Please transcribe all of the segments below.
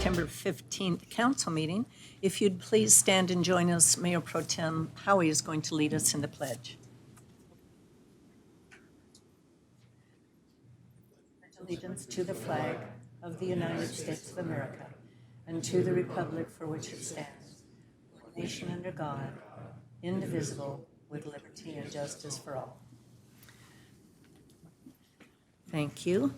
September 15th council meeting. If you'd please stand and join us, Mayor Pro Tem Howie is going to lead us in the pledge. Allegiance to the flag of the United States of America and to the republic for which it stands, one nation under God, indivisible, with liberty and justice for all. Thank you.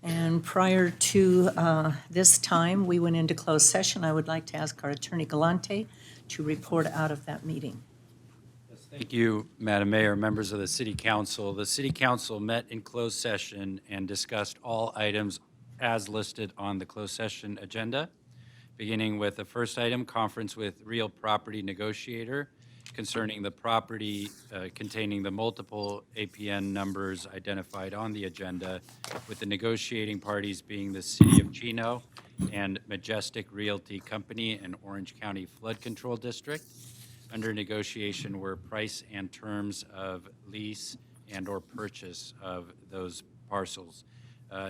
And prior to this time, we went into closed session. I would like to ask our Attorney Galante to report out of that meeting. Thank you, Madam Mayor, members of the City Council. The City Council met in closed session and discussed all items as listed on the closed session agenda, beginning with the first item, conference with real property negotiator concerning the property containing the multiple APN numbers identified on the agenda, with the negotiating parties being the City of Chino and Majestic Realty Company and Orange County Flood Control District. Under negotiation were price and terms of lease and or purchase of those parcels.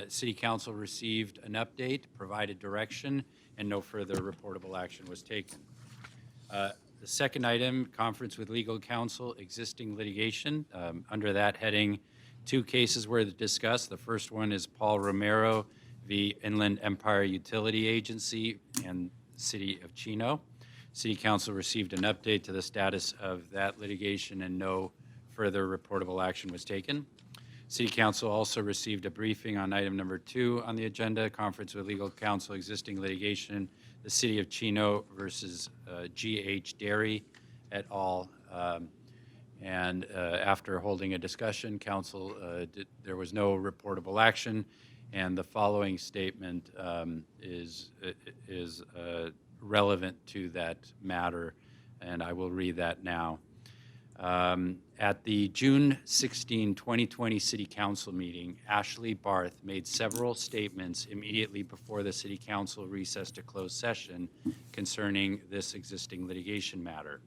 City Council received an update, provided direction, and no further reportable action was taken. The second item, conference with legal counsel, existing litigation. Under that heading, two cases were discussed. The first one is Paul Romero v. Inland Empire Utility Agency and City of Chino. City Council received an update to the status of that litigation and no further reportable action was taken. City Council also received a briefing on item number 2 on the agenda, conference with legal counsel, existing litigation, the City of Chino versus G.H. Dairy et al. After holding a discussion, Council, there was no reportable action, and the following statement is relevant to that matter, and I will read that now. At the June 16, 2020 City Council meeting, Ashley Barth made several statements immediately before the City Council recessed to closed session concerning this existing litigation matter,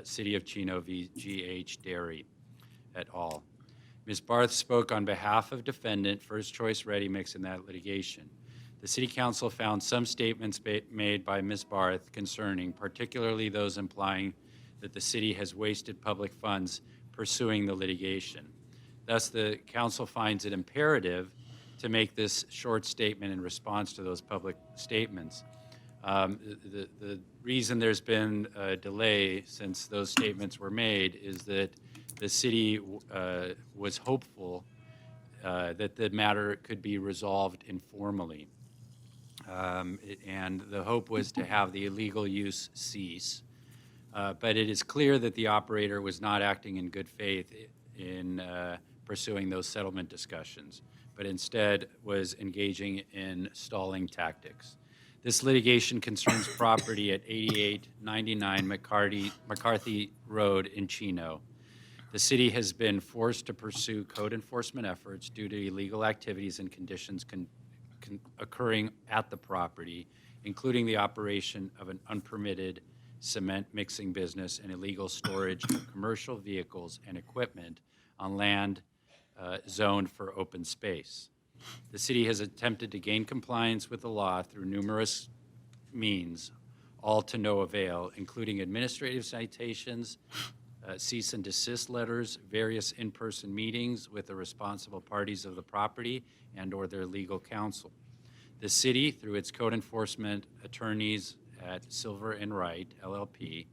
City of Chino v. G.H. Dairy et al. Ms. Barth spoke on behalf of defendant First Choice Ready Mix in that litigation. The City Council found some statements made by Ms. Barth concerning, particularly those implying that the city has wasted public funds pursuing the litigation. Thus, the Council finds it imperative to make this short statement in response to those public statements. The reason there's been a delay since those statements were made is that the city was hopeful that the matter could be resolved informally. And the hope was to have the illegal use cease. But it is clear that the operator was not acting in good faith in pursuing those settlement discussions, but instead was engaging in stalling tactics. This litigation concerns property at 8899 McCarthy Road in Chino. The city has been forced to pursue code enforcement efforts due to illegal activities and conditions occurring at the property, including the operation of an unpermitted cement mixing business and illegal storage of commercial vehicles and equipment on land zoned for open space. The city has attempted to gain compliance with the law through numerous means, all to no avail, including administrative citations, cease and desist letters, various in-person meetings with the responsible parties of the property and or their legal counsel. The city, through its code enforcement attorneys at Silver and Wright, LLP,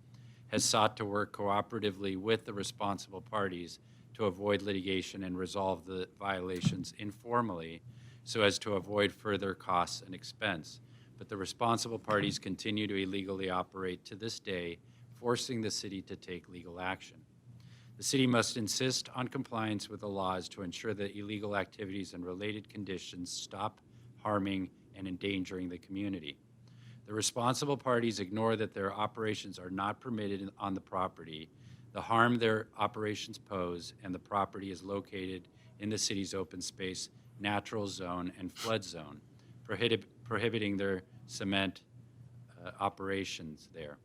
has sought to work cooperatively with the responsible parties to avoid litigation and resolve the violations informally so as to avoid further costs and expense. But the responsible parties continue to illegally operate to this day, forcing the city to take legal action. The city must insist on compliance with the laws to ensure that illegal activities and related conditions stop harming and endangering the community. The responsible parties ignore that their operations are not permitted on the property, the harm their operations pose, and the property is located in the city's open space, natural zone, and flood zone, prohibiting their cement operations there.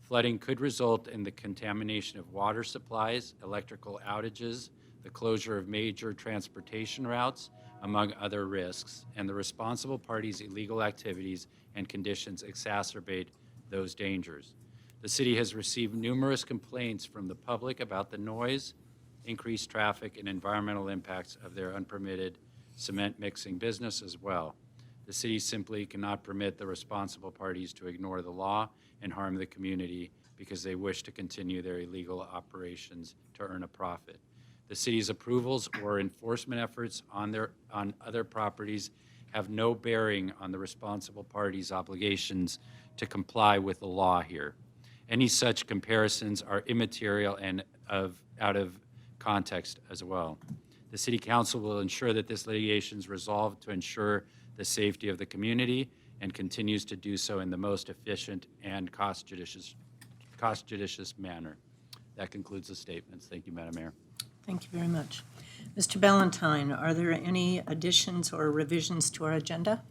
Flooding could result in the contamination of water supplies, electrical outages, the closure of major transportation routes, among other risks, and the responsible parties' illegal activities and conditions exacerbate those dangers. The city has received numerous complaints from the public about the noise, increased traffic, and environmental impacts of their unpermitted cement mixing business as well. The city simply cannot permit the responsible parties to ignore the law and harm the community because they wish to continue their illegal operations to earn a profit. The city's approvals or enforcement efforts on other properties have no bearing on the responsible parties' obligations to comply with the law here. Any such comparisons are immaterial and out of context as well. The City Council will ensure that this litigation is resolved to ensure the safety of the community and continues to do so in the most efficient and cost-judicious manner. That concludes the statements. Thank you, Madam Mayor. Thank you very much. Mr. Ballantyne, are there any additions or revisions to our agenda?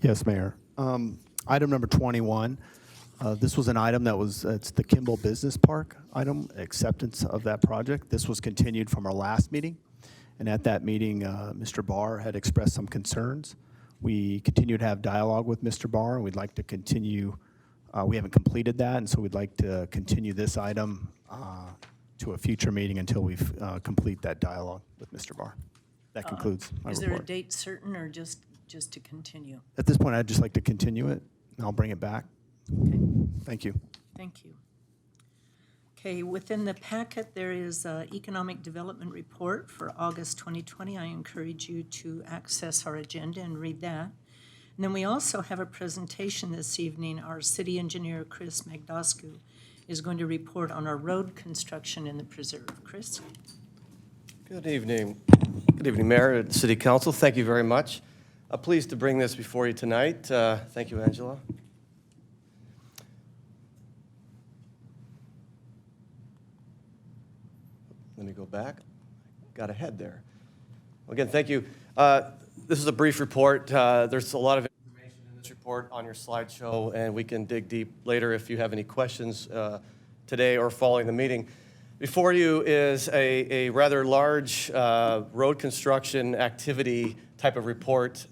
Yes, Mayor. Item number 21. This was an item that it's the Kimball Business Park item, acceptance of that project. This was continued from our last meeting. And at that meeting, Mr. Barr had expressed some concerns. We continue to have dialogue with Mr. Barr, and we'd like to continue. We haven't completed that, and so we'd like to continue this item to a future meeting until we complete that dialogue with Mr. Barr. That concludes my report. Is there a date certain or just to continue? At this point, I'd just like to continue it, and I'll bring it back. Okay. Thank you. Thank you. Okay, within the packet, there is an economic development report for August 2020. I encourage you to access our agenda and read that. And then we also have a presentation this evening. Our city engineer, Chris Magdosku, is going to report on our road construction in the preserve. Chris? Good evening. Good evening, Mayor and City Council. Thank you very much. Pleased to bring this before you tonight. Thank you, Angela. Let me go back. Got ahead there. Again, thank you. This is a brief report. There's a lot of information in this report on your slideshow, and we can dig deep later if you have any questions today or following the meeting. Before you is a rather large road construction activity type of report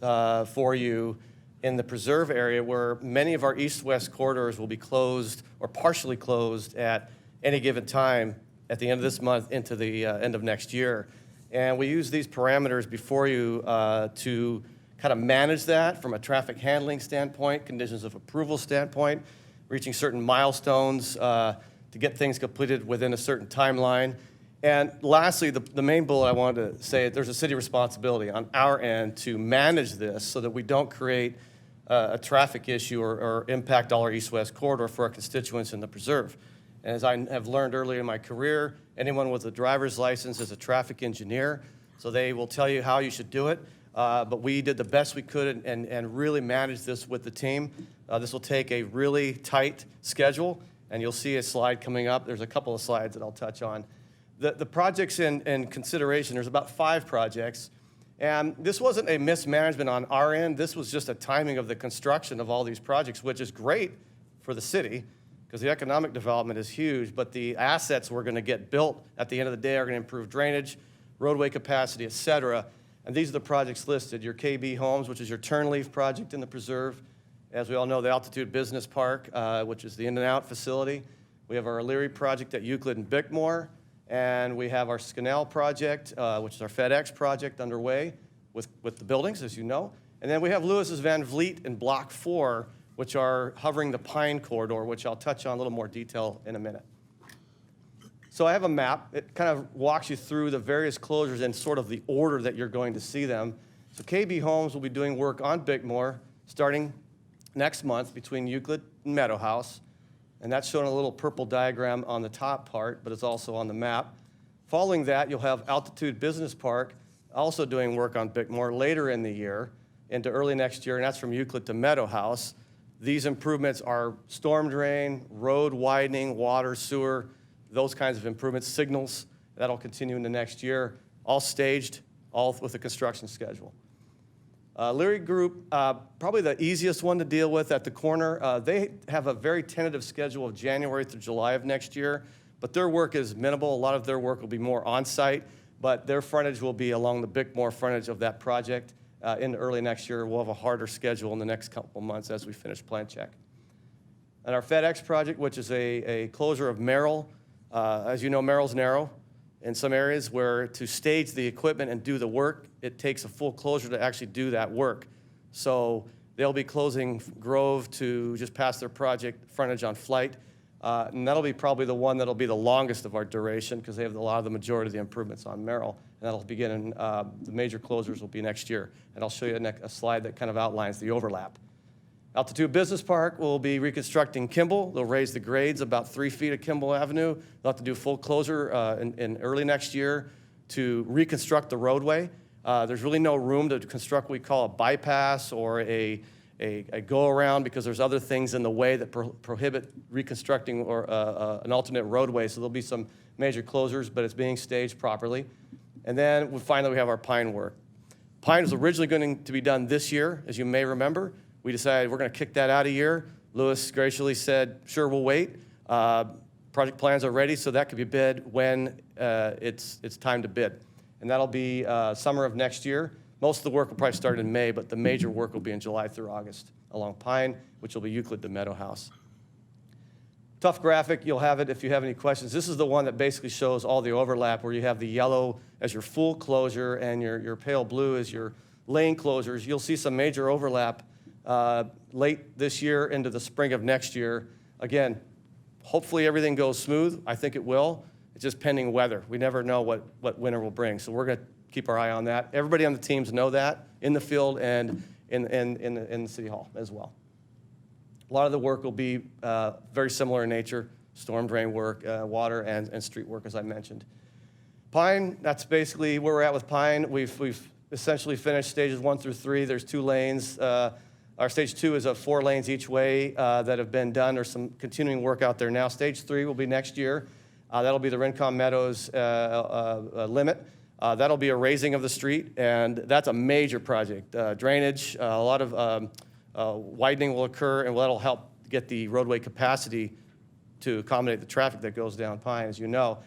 for you in the preserve area, where many of our east-west corridors will be closed or partially closed at any given time at the end of this month into the end of next year. And we use these parameters before you to kind of manage that from a traffic handling standpoint, conditions of approval standpoint, reaching certain milestones to get things completed within a certain timeline. And lastly, the main bullet I wanted to say, there's a city responsibility on our end to manage this so that we don't create a traffic issue or impact all our east-west corridor for our constituents in the preserve. And as I have learned earlier in my career, anyone with a driver's license is a traffic engineer, so they will tell you how you should do it. But we did the best we could and really managed this with the team. This will take a really tight schedule, and you'll see a slide coming up. There's a couple of slides that I'll touch on. The projects in consideration, there's about 5 projects. And this wasn't a mismanagement on our end. This was just a timing of the construction of all these projects, which is great for the city, because the economic development is huge, but the assets we're going to get built at the end of the day are going to improve drainage, roadway capacity, et cetera. And these are the projects listed. Your KB Homes, which is your Turnleaf project in the preserve. As we all know, the Altitude Business Park, which is the In-N-Out facility. We have our O'Leary project at Euclid and Bickmore. And we have our Scanell project, which is our FedEx project underway with the buildings, as you know. And then we have Lewis's Van Vliet in Block 4, which are hovering the Pine Corridor, which I'll touch on a little more detail in a minute. So I have a map. It kind of walks you through the various closures in sort of the order that you're going to see them. So KB Homes will be doing work on Bickmore starting next month between Euclid and Meadow House. And that's shown in a little purple diagram on the top part, but it's also on the map. Following that, you'll have Altitude Business Park also doing work on Bickmore later in the year into early next year, and that's from Euclid to Meadow House. These improvements are storm drain, road widening, water, sewer, those kinds of improvements, signals. That'll continue into next year, all staged, all with a construction schedule. Leary Group, probably the easiest one to deal with at the corner. They have a very tentative schedule of January through July of next year, but their work is minimal. A lot of their work will be more on-site, but their frontage will be along the Bickmore frontage of that project. In early next year, we'll have a harder schedule in the next couple of months as we finish plan check. And our FedEx project, which is a closure of Merrill. As you know, Merrill's narrow in some areas where to stage the equipment and do the work, it takes a full closure to actually do that work. So they'll be closing Grove to just past their project frontage on Flight. And that'll be probably the one that'll be the longest of our duration because they have a lot of the majority of the improvements on Merrill. And that'll begin in, the major closures will be next year. And I'll show you a slide that kind of outlines the overlap. Altitude Business Park will be reconstructing Kimball. They'll raise the grades about 3 feet of Kimball Avenue. They'll have to do full closure in early next year to reconstruct the roadway. There's really no room to construct what we call a bypass or a go-around because there's other things in the way that prohibit reconstructing or an alternate roadway. So there'll be some major closures, but it's being staged properly. And then finally we have our Pine work. Pine was originally going to be done this year, as you may remember. We decided we're going to kick that out a year. Lewis graciously said, sure, we'll wait. Project plans are ready, so that could be bid when it's time to bid. And that'll be summer of next year. Most of the work will probably start in May, but the major work will be in July through August along Pine, which will be Euclid to Meadow House. Tough graphic, you'll have it if you have any questions. This is the one that basically shows all the overlap where you have the yellow as your full closure and your pale blue as your lane closures. You'll see some major overlap late this year into the spring of next year. Again, hopefully everything goes smooth. I think it will. It's just pending weather. We never know what winter will bring, so we're going to keep our eye on that. Everybody on the teams know that in the field and in the City Hall as well. A lot of the work will be very similar in nature, storm drain work, water, and street work, as I mentioned. Pine, that's basically where we're at with Pine. We've essentially finished stages 1 through 3. There's 2 lanes. Our stage 2 is 4 lanes each way that have been done. There's some continuing work out there now. Stage 3 will be next year. That'll be the Rincon Meadows limit. That'll be a raising of the street, and that's a major project. Drainage, a lot of widening will occur, and that'll help get the roadway capacity to accommodate the traffic that goes down Pine, as you know.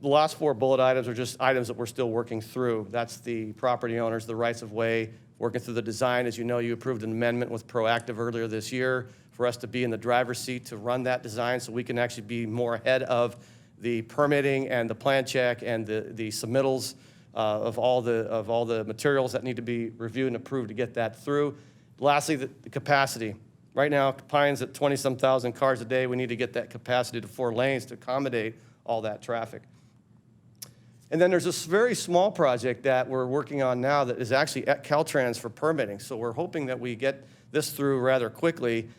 The last 4 bullet items are just items that we're still working through. That's the property owners, the rights of way, working through the design. As you know, you approved an amendment with Proactive earlier this year for us to be in the driver's seat to run that design so we can actually be more ahead of the permitting and the plan check and the submittals of all the materials that need to be reviewed and approved to get that through. Lastly, the capacity. Right now, Pine's at 20-some thousand cars a day. We need to get that capacity to 4 lanes to accommodate all that traffic. And then there's this very small project that we're working on now that is actually at Caltrans for permitting. So we're hoping that we get this through rather quickly.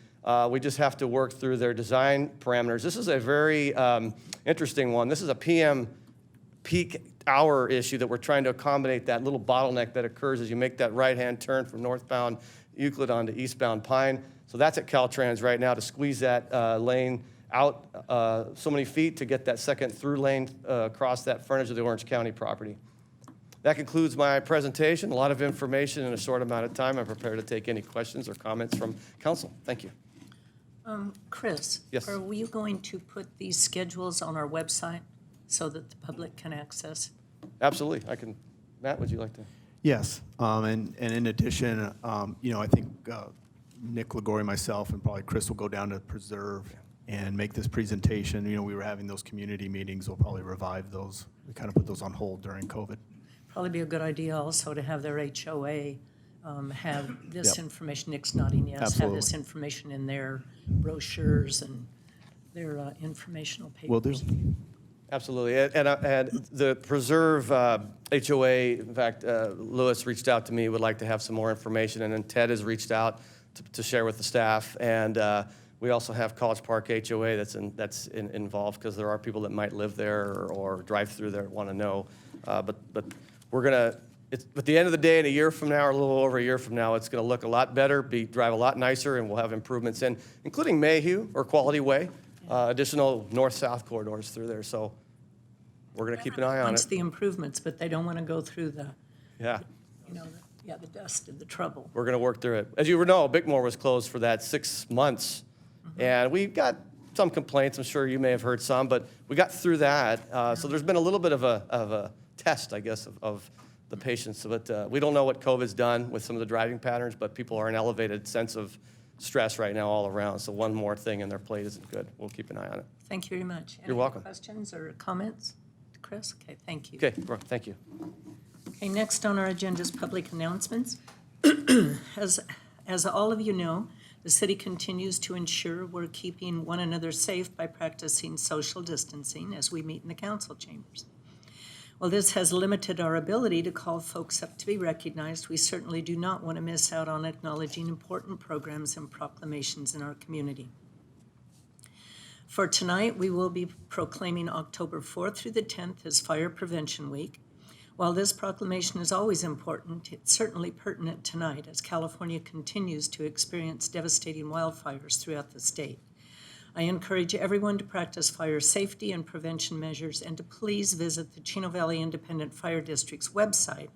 We just have to work through their design parameters. This is a very interesting one. This is a PM peak hour issue that we're trying to accommodate that little bottleneck that occurs as you make that right-hand turn from northbound Euclid onto eastbound Pine. So that's at Caltrans right now to squeeze that lane out so many feet to get that second through lane across that frontage of the Orange County property. That concludes my presentation. A lot of information in a short amount of time. I'm prepared to take any questions or comments from council. Thank you. Chris, Yes. are you going to put these schedules on our website so that the public can access? Absolutely. I can. Matt, would you like to? Yes, and in addition, I think Nick Ligori, myself, and probably Chris will go down to Preserve and make this presentation. We were having those community meetings. We'll probably revive those. We kind of put those on hold during COVID. Probably be a good idea also to have their HOA have this Yep. information, Nick's nodding yes, Absolutely. have this information in their brochures and their informational papers. Will do. Absolutely. And the Preserve HOA, in fact, Lewis reached out to me, would like to have some more information, and then Ted has reached out to share with the staff. And we also have College Park HOA that's involved, because there are people that might live there or drive through there want to know. But we're going to, at the end of the day, in a year from now, or a little over a year from now, it's going to look a lot better, drive a lot nicer, and we'll have improvements in, including Mayhew or Quality Way, additional north-south corridors through there. So we're going to keep an eye on Wants it. the improvements, but they don't want to go through the, Yeah, the dust and the trouble. we're going to work through it. As you know, Bickmore was closed for that 6 months, and we got some complaints. I'm sure you may have heard some, but we got through that. So there's been a little bit of a test, I guess, of the patients. But we don't know what COVID's done with some of the driving patterns, but people are in an elevated sense of stress right now all around. So one more thing in their plate isn't good. We'll keep an eye on it. Thank you very much. You're welcome. Any questions or comments, Chris? Okay, thank you. Okay, Brooke, thank you. Okay, next on our agenda is public announcements. As all of you know, the city continues to ensure we're keeping one another safe by practicing social distancing as we meet in the council chambers. While this has limited our ability to call folks up to be recognized, we certainly do not want to miss out on acknowledging important programs and proclamations in our community. For tonight, we will be proclaiming October 4th through the 10th as Fire Prevention Week. While this proclamation is always important, it's certainly pertinent tonight as California continues to experience devastating wildfires throughout the state. I encourage everyone to practice fire safety and prevention measures and to please visit the Chino Valley Independent Fire District's website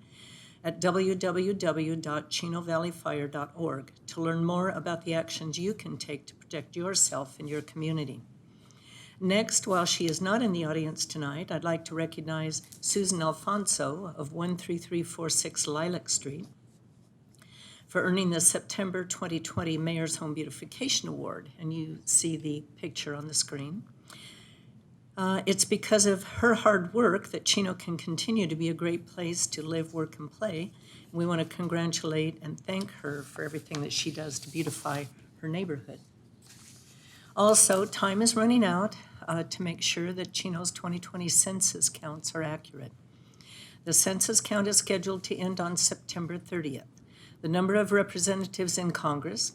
at www.chinovalleyfire.org to learn more about the actions you can take to protect yourself and your community. Next, while she is not in the audience tonight, I'd like to recognize Susan Alfonso of 13346 Lilac Street for earning the September 2020 Mayor's Home Beautification Award, and you see the picture on the screen. It's because of her hard work that Chino can continue to be a great place to live, work, and play. We want to congratulate and thank her for everything that she does to beautify her neighborhood. Also, time is running out to make sure that Chino's 2020 census counts are accurate. The census count is scheduled to end on September 30th. The number of representatives in Congress,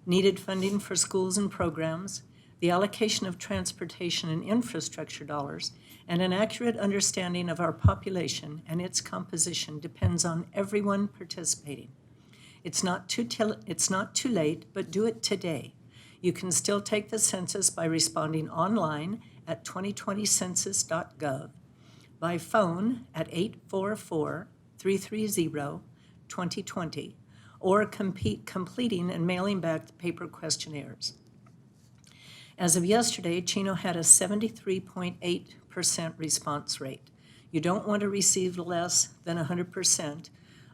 needed funding for schools and programs, the allocation of transportation and infrastructure dollars, and an accurate understanding of our population and its composition depends on everyone participating. It's not too late, but do it today. You can still take the census by responding online at 2020census.gov, by phone at 844-330-2020, or completing and mailing back the paper questionnaires. As of yesterday, Chino had a 73.8% response rate. You don't want to receive less than 100%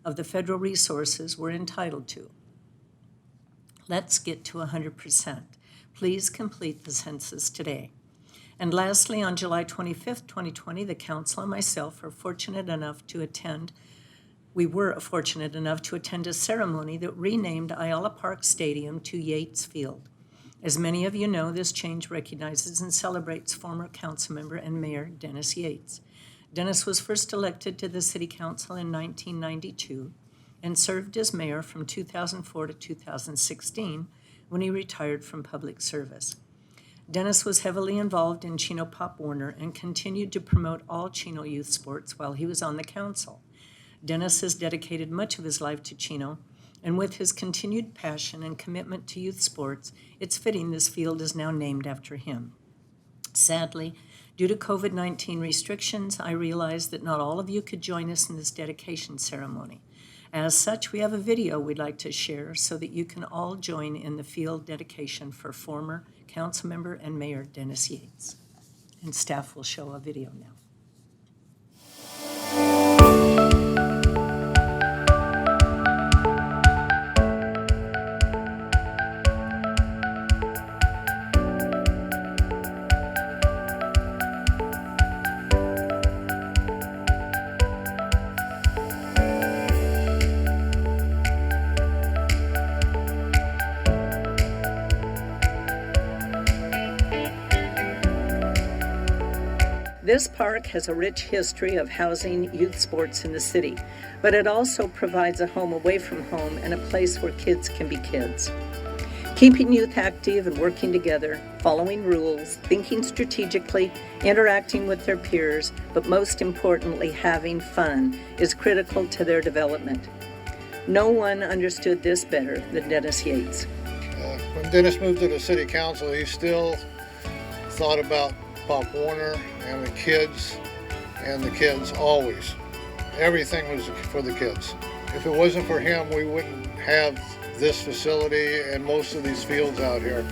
of the federal resources we're entitled to. Let's get to 100%. Please complete the census today. And lastly, on July 25th, 2020, the council and myself were fortunate enough to attend a ceremony that renamed Ayala Park Stadium to Yates Field. As many of you know, this change recognizes and celebrates former council member and mayor Dennis Yates. Dennis was first elected to the city council in 1992 and served as mayor from 2004 to 2016 when he retired from public service. Dennis was heavily involved in Chino Pop Warner and continued to promote all Chino youth sports while he was on the council. Dennis has dedicated much of his life to Chino, and with his continued passion and commitment to youth sports, it's fitting this field is now named after him. Sadly, due to COVID-19 restrictions, I realized that not all of you could join us in this dedication ceremony. As such, we have a video we'd like to share so that you can all join in the field dedication for former council member and mayor Dennis Yates. And staff will show a video now. This park has a rich history of housing youth sports in the city, but it also provides a home away from home and a place where kids can be kids. Keeping youth active and working together, following rules, thinking strategically, interacting with their peers, but most importantly, having fun is critical to their development. No one understood this better than Dennis Yates. When Dennis moved to the city council, he still thought about Pop Warner and the kids always. Everything was for the kids. If it wasn't for him, we wouldn't have this facility and most of these fields out here.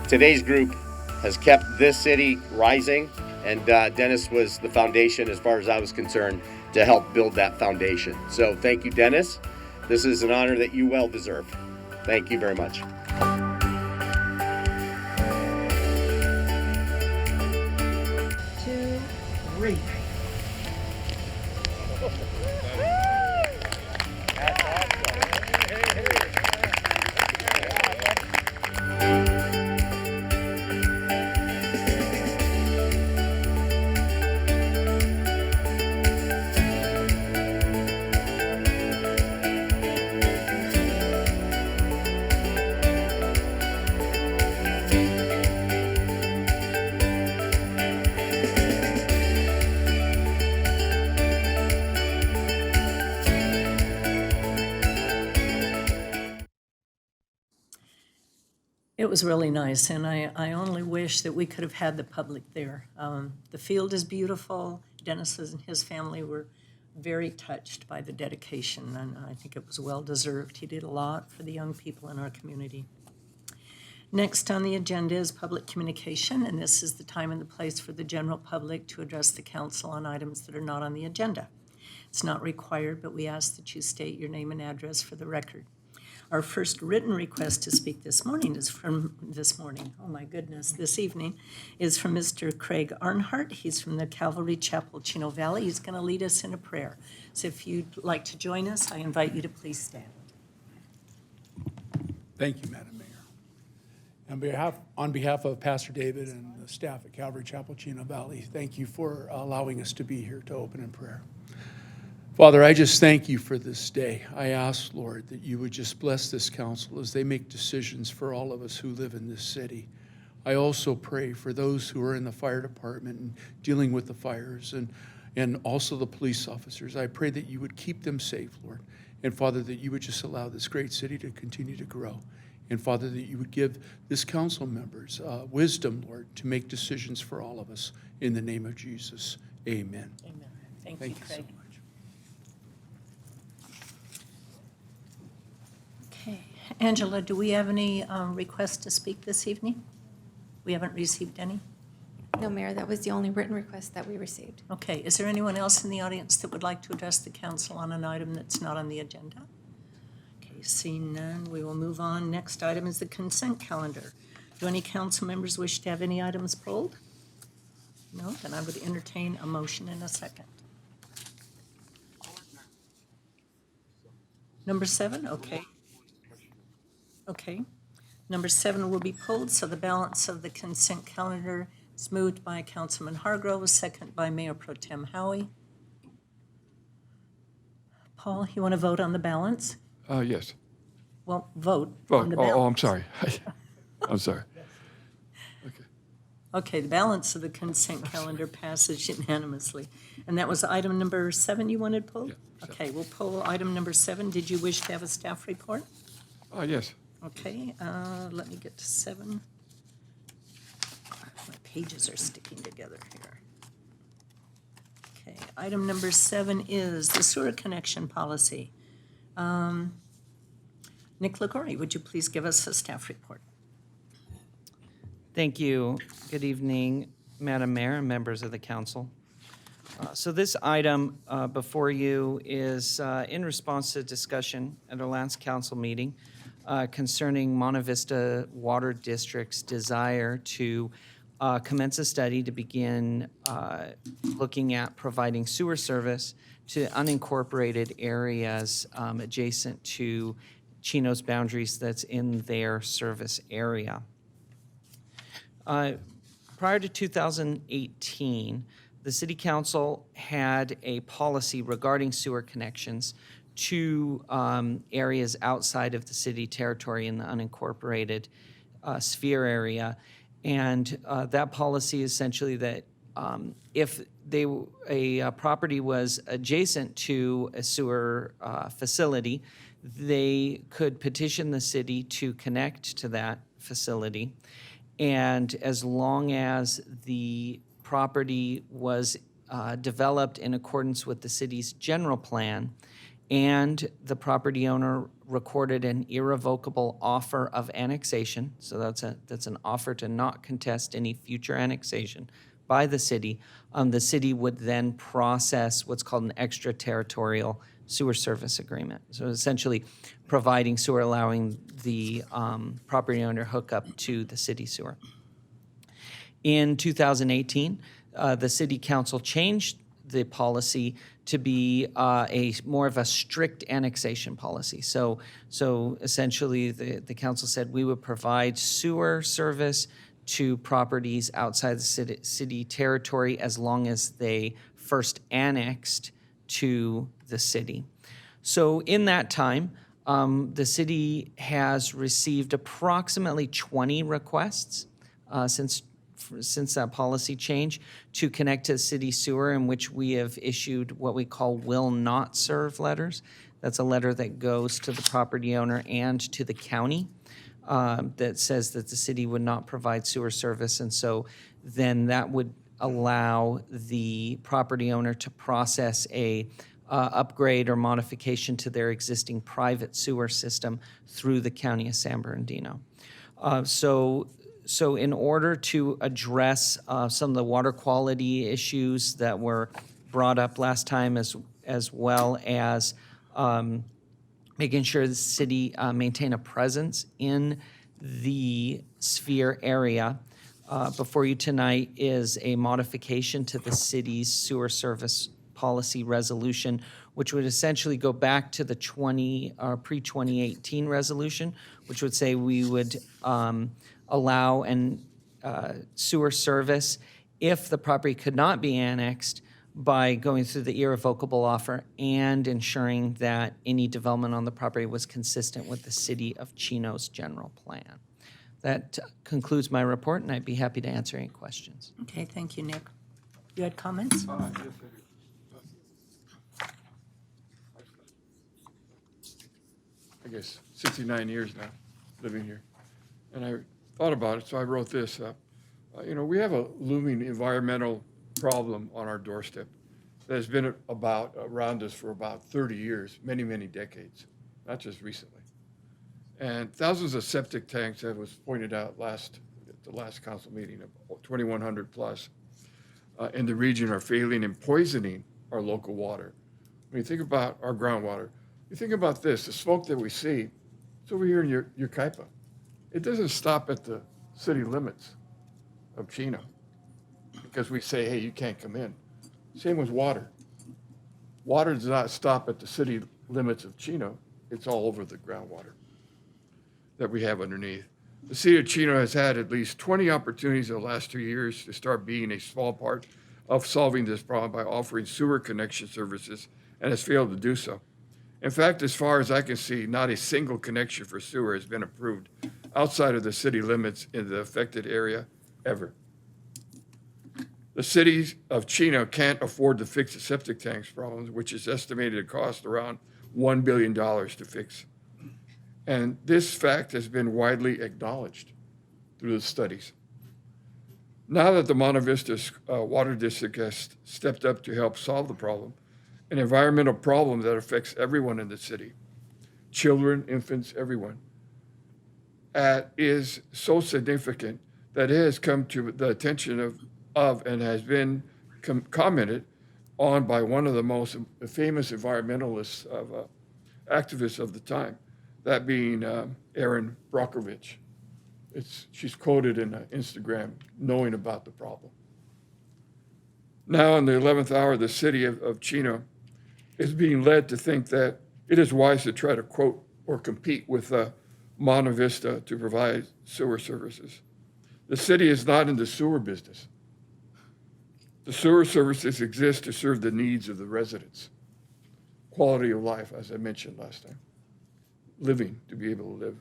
Today's group has kept this city rising, and Dennis was the foundation, as far as I was concerned, to help build that foundation. So thank you, Dennis. This is an honor that you well deserve. Thank you very much. 2, 3. It was really nice, and I only wish that we could have had the public there. The field is beautiful. Dennis and his family were very touched by the dedication, and I think it was well-deserved. He did a lot for the young people in our community. Next on the agenda is public communication, and this is the time and the place for the general public to address the council on items that are not on the agenda. It's not required, but we ask that you state your name and address for the record. Our first written request to speak this evening is from Mr. Craig Arnhart. He's from the Calvary Chapel, Chino Valley. He's going to lead us in a prayer. So if you'd like to join us, I invite you to please stand. Thank you, Madam Mayor. On behalf of Pastor David and the staff at Calvary Chapel, Chino Valley, thank you for allowing us to be here to open in prayer. Father, I just thank you for this day. I ask, Lord, that you would just bless this council as they make decisions for all of us who live in this city. I also pray for those who are in the fire department and dealing with the fires and also the police officers. I pray that you would keep them safe, Lord. And Father, that you would just allow this great city to continue to grow. And Father, that you would give this council members wisdom, Lord, to make decisions for all of us. In the name of Jesus, amen. Amen. Thank Thank you, you so Craig. much. Okay. Angela, do we have any requests to speak this evening? We haven't received any? No, Mayor, that was the only written request that we received. Okay. Is there anyone else in the audience that would like to address the council on an item that's not on the agenda? Okay, seeing none, we will move on. Next item is the consent calendar. Do any council members wish to have any items pulled? No, then I would entertain a motion in a second. Number 7, okay. Okay. Number 7 will be pulled, so the balance of the consent calendar is moved by Councilman Hargrove, second by Mayor Pro Tem Howie. Paul, you want to vote on the balance? Yes. Well, vote Oh, on the balance. I'm sorry. I'm sorry. Okay. Okay, the balance of the consent calendar passes unanimously. And that was item number 7 you wanted pulled? Yeah, Okay, we'll pull item number 7. Did you wish to have a staff report? Yes. Okay, let me get to 7. My pages are sticking together here. Okay, item number 7 is the sewer connection policy. Nick Ligori, would you please give us a staff report? Thank you. Good evening, Madam Mayor and members of the council. So this item before you is in response to discussion at our last council meeting concerning Monte Vista Water District's desire to commence a study to begin looking at providing sewer service to unincorporated areas adjacent to Chino's boundaries that's in their service area. Prior to 2018, the city council had a policy regarding sewer connections to areas outside of the city territory in the unincorporated sphere area. And that policy is essentially that if a property was adjacent to a sewer facility, they could petition the city to connect to that facility. And as long as the property was developed in accordance with the city's general plan, and the property owner recorded an irrevocable offer of annexation, so that's an offer to not contest any future annexation by the city would then process what's called an extraterritorial sewer service agreement. So essentially providing sewer, allowing the property owner hookup to the city sewer. In 2018, the city council changed the policy to be a more of a strict annexation policy. So essentially, the council said we would provide sewer service to properties outside the city territory as long as they first annexed to the city. So in that time, the city has received approximately 20 requests since that policy change to connect to the city sewer, in which we have issued what we call will not serve letters. That's a letter that goes to the property owner and to the county that says that the city would not provide sewer service. And so then that would allow the property owner to process a upgrade or modification to their existing private sewer system through the county of San Bernardino. So in order to address some of the water quality issues that were brought up last time, as well as making sure the city maintain a presence in the sphere area, before you tonight is a modification to the city's sewer service policy resolution, which would essentially go back to the pre-2018 resolution, which would say we would allow sewer service if the property could not be annexed by going through the irrevocable offer and ensuring that any development on the property was consistent with the city of Chino's general plan. That concludes my report, and I'd be happy to answer any questions. Okay, thank you, Nick. You had comments? I guess 69 years now living here. And I thought about it, so I wrote this up. We have a looming environmental problem on our doorstep that has been around us for about 30 years, many, many decades, not just recently. And thousands of septic tanks, that was pointed out at the last council meeting, of 2,100 plus, in the region are failing and poisoning our local water. When you think about our groundwater, you think about this, the smoke that we see, it's over here in your Kaipa. It doesn't stop at the city limits of Chino because we say, hey, you can't come in. Same with water. Water does not stop at the city limits of Chino. It's all over the groundwater that we have underneath. The city of Chino has had at least 20 opportunities in the last 2 years to start being a small part of solving this problem by offering sewer connection services and has failed to do so. In fact, as far as I can see, not a single connection for sewer has been approved outside of the city limits in the affected area ever. The city of Chino can't afford to fix the septic tanks problems, which is estimated to cost around $1 billion to fix. And this fact has been widely acknowledged through the studies. Now that the Monte Vista Water District has stepped up to help solve the problem, an environmental problem that affects everyone in the city, children, infants, everyone, is so significant that it has come to the attention of and has been commented on by one of the most famous environmentalists, activists of the time, that being Erin Brockovich. She's quoted in Instagram knowing about the problem. Now in the 11th hour, the city of Chino is being led to think that it is wise to try to quote or compete with Monte Vista to provide sewer services. The city is not in the sewer business. The sewer services exist to serve the needs of the residents. Quality of life, as I mentioned last time. Living, to be able to live.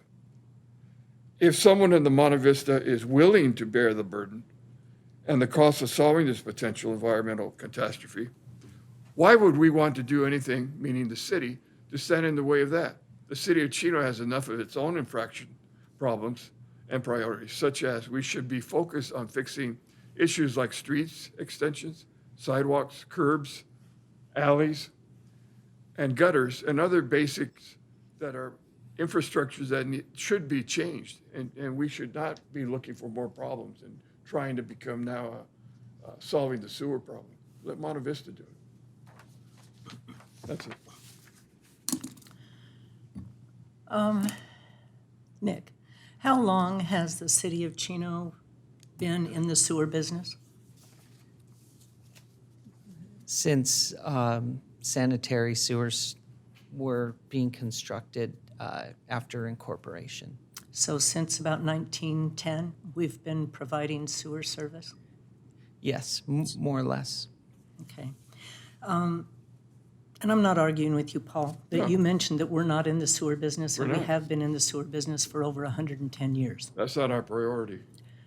If someone in the Monte Vista is willing to bear the burden and the cost of solving this potential environmental catastrophe, why would we want to do anything, meaning the city, to stand in the way of that? The city of Chino has enough of its own infraction problems and priorities, such as we should be focused on fixing issues like streets extensions, sidewalks, curbs, alleys, and gutters, and other basics that are infrastructures that should be changed. And we should not be looking for more problems and trying to become now solving the sewer problem. Let Monte Vista do it. That's it. Nick, how long has the city of Chino been in the sewer business? Since sanitary sewers were being constructed after incorporation. So since about 1910, we've been providing sewer service? Yes, more or less. Okay. And I'm not arguing with you, Paul, but No. you mentioned that we're not in the sewer business, and We're we not. have been in the sewer business for over 110 years. That's not our priority.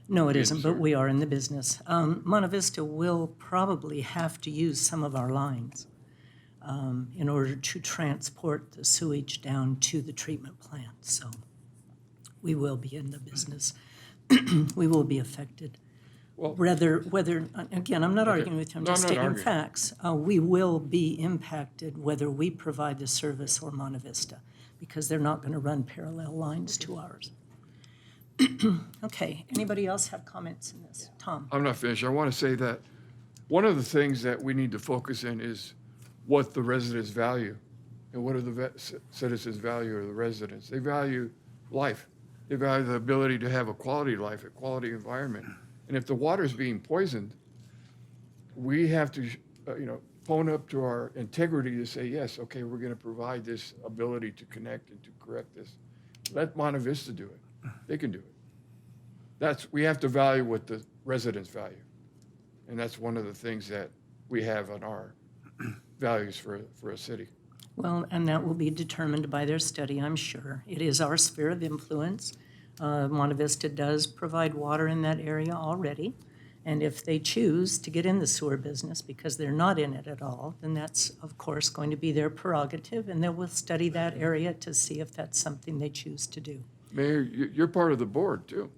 No, it Be in isn't, the but sewer. we are in the business. Monte Vista will probably have to use some of our lines in order to transport the sewage down to the treatment plant. So we will be in the business. We will be affected. Well, Whether, again, I'm not Okay. arguing with you, I'm No, I'm just not stating arguing. facts. We will be impacted whether we provide the service or Monte Vista, because they're not going to run parallel lines to ours. Okay, anybody else have comments in this? Tom? I'm not finished. I want to say that one of the things that we need to focus in is what the residents value. And what do the citizens value or the residents? They value life. They value the ability to have a quality life, a quality environment. And if the water is being poisoned, we have to, phone up to our integrity to say, yes, okay, we're going to provide this ability to connect and to correct this. Let Monte Vista do it. They can do it. We have to value what the residents value. And that's one of the things that we have on our values for a city. Well, and that will be determined by their study, I'm sure. It is our sphere of influence. Monte Vista does provide water in that area already. And if they choose to get in the sewer business because they're not in it at all, then that's, of course, going to be their prerogative, and they will study that area to see if that's something they choose to do. Mayor, you're part of the board too.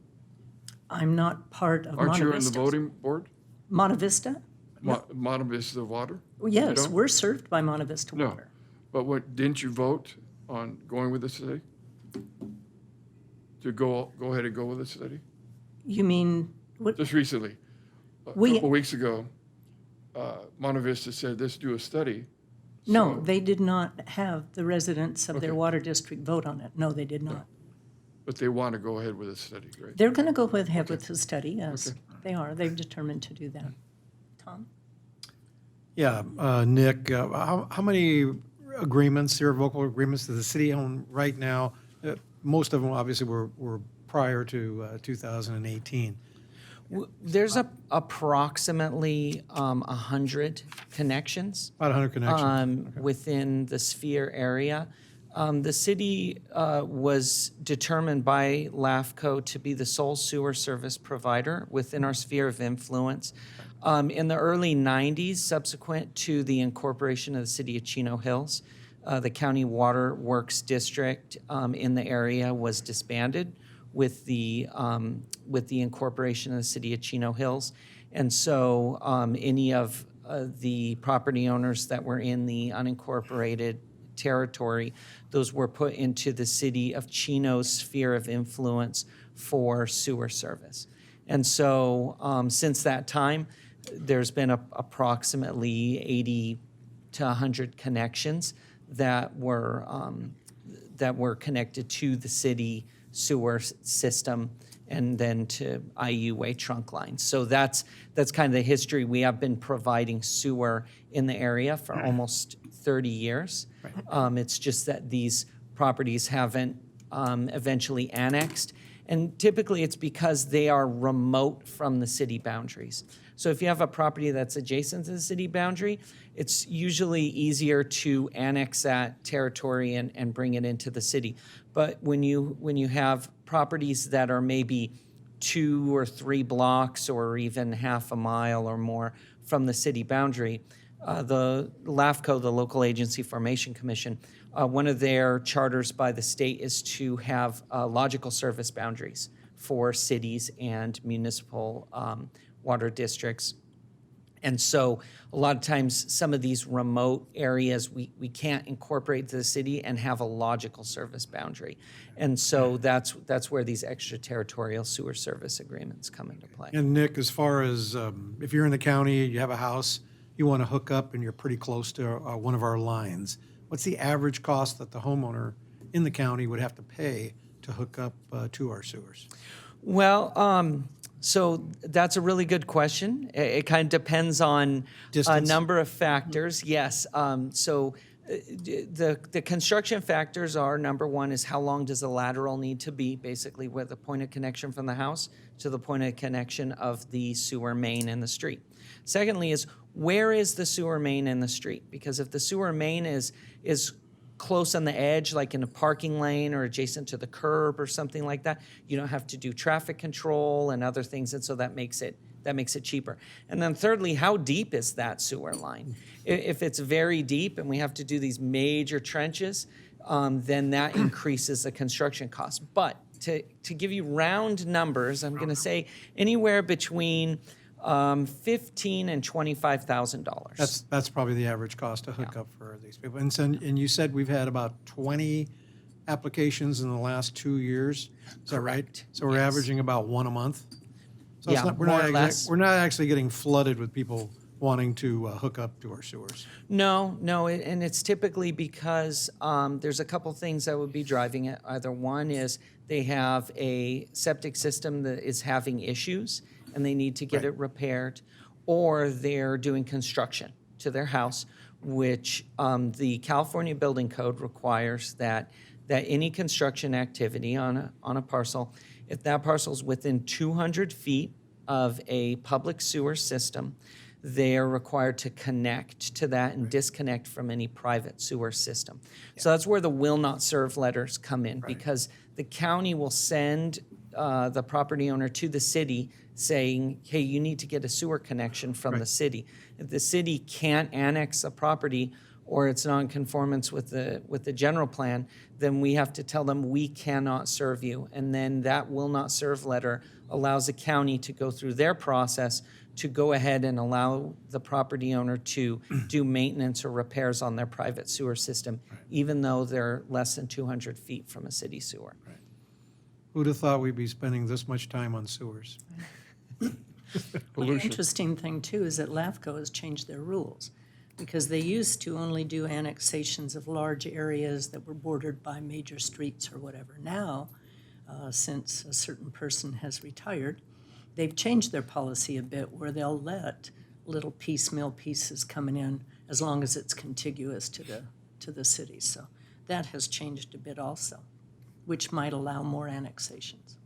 I'm not part of Aren't Monte you in the Vista. voting board? Monte Vista? Monte Vista Water? Well, You yes, don't? we're served by Monte Vista No. Water. But didn't you vote on going with the city? To go ahead and go with the city? You mean, what, Just recently, a We- couple weeks ago, Monte Vista said, let's do a study. no, So- they did not have the residents of their Okay. water district vote on it. No, they did not. But they want to go ahead with a study, right? They're going to go ahead with the study, yes. Okay. They are. They've determined to do that. Tom? Yeah, Nick, how many agreements, irrevocable agreements, does the city own right now? Most of them obviously were prior to 2018. There's approximately 100 connections. About 100 connections. Within the sphere area. The city was determined by LAFCO to be the sole sewer service provider within our sphere of influence. In the early 90s, subsequent to the incorporation of the city of Chino Hills, the County Water Works District in the area was disbanded with the incorporation of the city of Chino Hills. And so any of the property owners that were in the unincorporated territory, those were put into the city of Chino's sphere of influence for sewer service. And so since that time, there's been approximately 80 to 100 connections that were connected to the city sewer system and then to IUA trunk lines. So that's kind of the history. We have been providing sewer in the area for almost 30 years. It's just that these properties haven't eventually annexed, And typically, it's because they are remote from the city boundaries. So if you have a property that's adjacent to the city boundary, it's usually easier to annex that territory and bring it into the city. But when you have properties that are maybe 2 or 3 blocks or even half a mile or more from the city boundary, the LAFCO, the Local Agency Formation Commission, one of their charters by the state is to have logical service boundaries for cities and municipal water districts. And so a lot of times, some of these remote areas, we can't incorporate to the city and have a logical service boundary. And so that's where these extraterritorial sewer service agreements come into play. And Nick, as far as if you're in the county, you have a house, you want to hook up and you're pretty close to one of our lines, what's the average cost that the homeowner in the county would have to pay to hook up to our sewers? Well, so that's a really good question. It kind of depends on a Distance. number of factors. Yes. So the construction factors are, number one is how long does the lateral need to be, basically where the point of connection from the house to the point of connection of the sewer main in the street. Secondly is, where is the sewer main in the street? Because if the sewer main is close on the edge, like in a parking lane or adjacent to the curb or something like that, you don't have to do traffic control and other things, and so that makes it cheaper. And then thirdly, how deep is that sewer line? If it's very deep and we have to do these major trenches, then that increases the construction cost. But to give you round numbers, I'm going to say anywhere between $15,000 and $25,000. That's probably the average cost to hook up for these people. And you said we've had about 20 applications in the last 2 years. Is that right? So we're averaging about one a month? So Yeah, we're more or less. We're not actually getting flooded with people wanting to hook up to our sewers. No, and it's typically because there's a couple things that would be driving it. Either one is they have a septic system that is having issues and they need to get it repaired, or they're doing construction to their house, which the California Building Code requires that any construction activity on a parcel, if that parcel is within 200 feet of a public sewer system, they are required to connect to that and disconnect from any private sewer system. So that's where the will not serve letters come in, because the county will send the property owner to the city saying, hey, you need to get a sewer connection from the city. If the city can't annex a property or it's not in conformance with the general plan, then we have to tell them we cannot serve you. And then that will not serve letter allows the county to go through their process to go ahead and allow the property owner to do maintenance or repairs on their private sewer system, even though they're less than 200 feet from a city sewer. Who'd have thought we'd be spending this much time on sewers? Well, the interesting thing, too, is that LAFCO has changed their rules, because they used to only do annexations of large areas that were bordered by major streets or whatever. Now, since a certain person has retired, they've changed their policy a bit, where they'll let little piecemeal pieces coming in as long as it's contiguous to the city. So that has changed a bit also, which might allow more annexations,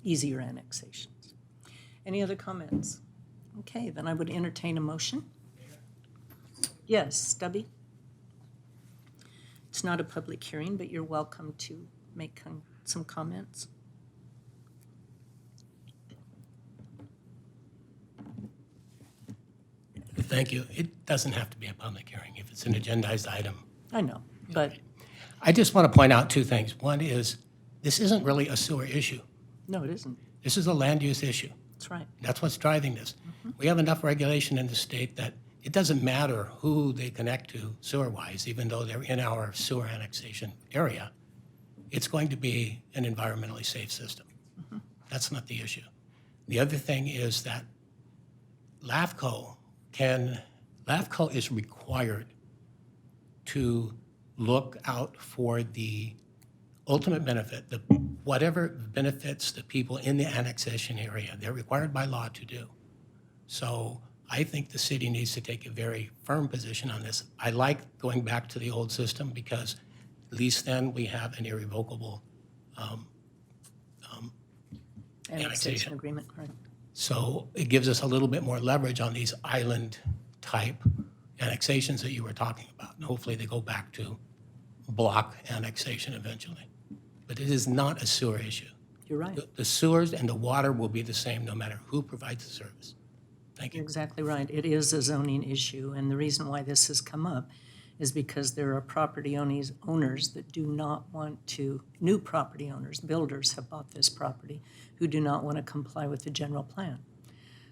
easier annexations. Any other comments? Okay, then I would entertain a motion. Yes, Stubby? It's not a public hearing, but you're welcome to make some comments. Thank you. It doesn't have to be a public hearing if it's an agendized item. I know, but I just want to point out two things. One is, this isn't really a sewer issue. no, it isn't. This is a land use issue. That's right. That's what's driving this. We have enough regulation in the state that it doesn't matter who they connect to sewer-wise, even though they're in our sewer annexation area. It's going to be an environmentally safe system. That's not the issue. The other thing is that LAFCO is required to look out for the ultimate benefit, whatever benefits the people in the annexation area. They're required by law to do. So I think the city needs to take a very firm position on this. I like going back to the old system because at least then we have an irrevocable Annexation agreement, right. So it gives us a little bit more leverage on these island-type annexations that you were talking about. And hopefully they go back to block annexation eventually. But it is not a sewer issue. You're right. The sewers and the water will be the same no matter who provides the service. Thank You're you. exactly right. It is a zoning issue, and the reason why this has come up is because there are property owners that do not want to, new property owners, builders have bought this property, who do not want to comply with the general plan.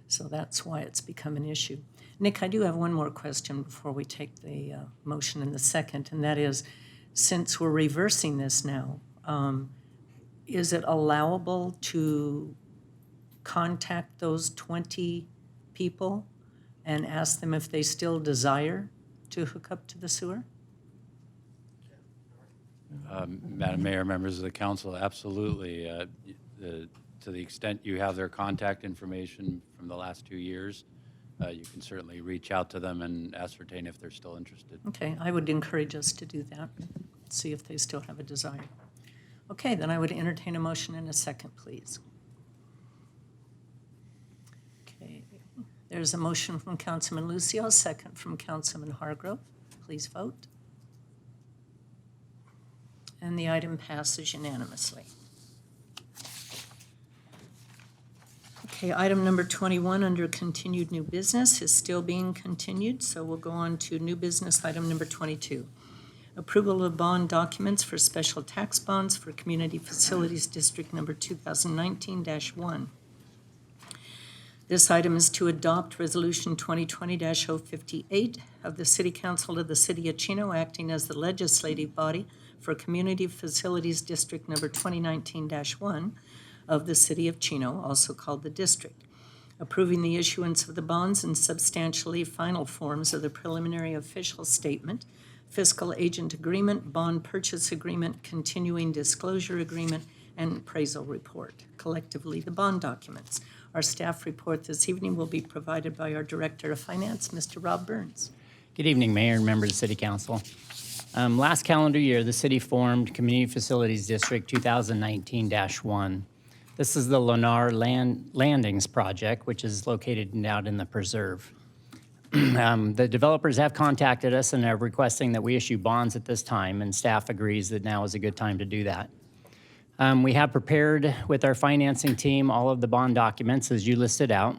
So that's why it's become an issue. Nick, I do have one more question before we take the motion in the second, and that is, since we're reversing this now, is it allowable to contact those 20 people and ask them if they still desire to hook up to the sewer? Madam Mayor, members of the council, absolutely. To the extent you have their contact information from the last 2 years, you can certainly reach out to them and ascertain if they're still interested. Okay, I would encourage us to do that, see if they still have a desire. Okay, then I would entertain a motion in a second, please. Okay, there's a motion from Councilman Lucio, a second from Councilman Hargrove. Please vote. And the item passes unanimously. Okay, item number 21 under continued new business is still being continued, so we'll go on to new business item number 22. Approval of bond documents for special tax bonds for Community Facilities District number 2019-1. This item is to adopt Resolution 2020-058 of the City Council of the City of Chino, acting as the legislative body for Community Facilities District number 2019-1 of the City of Chino, also called the district, approving the issuance of the bonds and substantially final forms of the preliminary official statement, fiscal agent agreement, bond purchase agreement, continuing disclosure agreement, and appraisal report, collectively the bond documents. Our staff report this evening will be provided by our Director of Finance, Mr. Rob Burns. Good evening, Mayor and members of City Council. Last calendar year, the city formed Community Facilities District 2019-1. This is the Lennar Landings project, which is located out in the preserve. The developers have contacted us and are requesting that we issue bonds at this time, and staff agrees that now is a good time to do that. We have prepared with our financing team all of the bond documents as you listed out.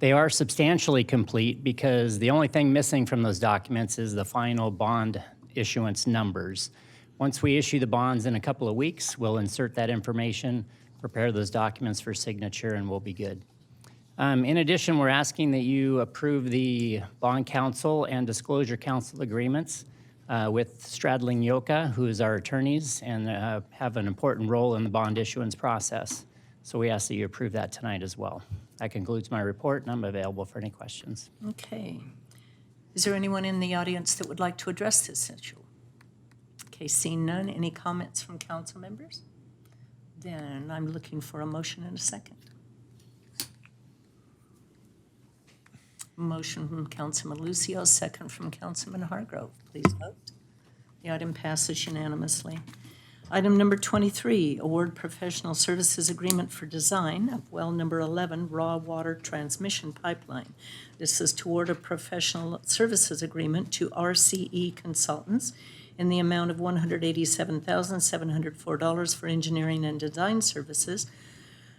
They are substantially complete because the only thing missing from those documents is the final bond issuance numbers. Once we issue the bonds in a couple of weeks, we'll insert that information, prepare those documents for signature, and we'll be good. In addition, we're asking that you approve the Bond Council and Disclosure Council agreements with Stradling Yoka, who is our attorneys and have an important role in the bond issuance process. So we ask that you approve that tonight as well. That concludes my report, and I'm available for any questions. Okay. Is there anyone in the audience that would like to address this issue? Okay, seeing none, any comments from council members? Then I'm looking for a motion in a second. Motion from Councilman Lucio, second from Councilman Hargrove. Please vote. The item passes unanimously. Item number 23, award professional services agreement for design of well number 11 raw water transmission pipeline. This is to award a professional services agreement to RCE Consultants in the amount of $187,704 for engineering and design services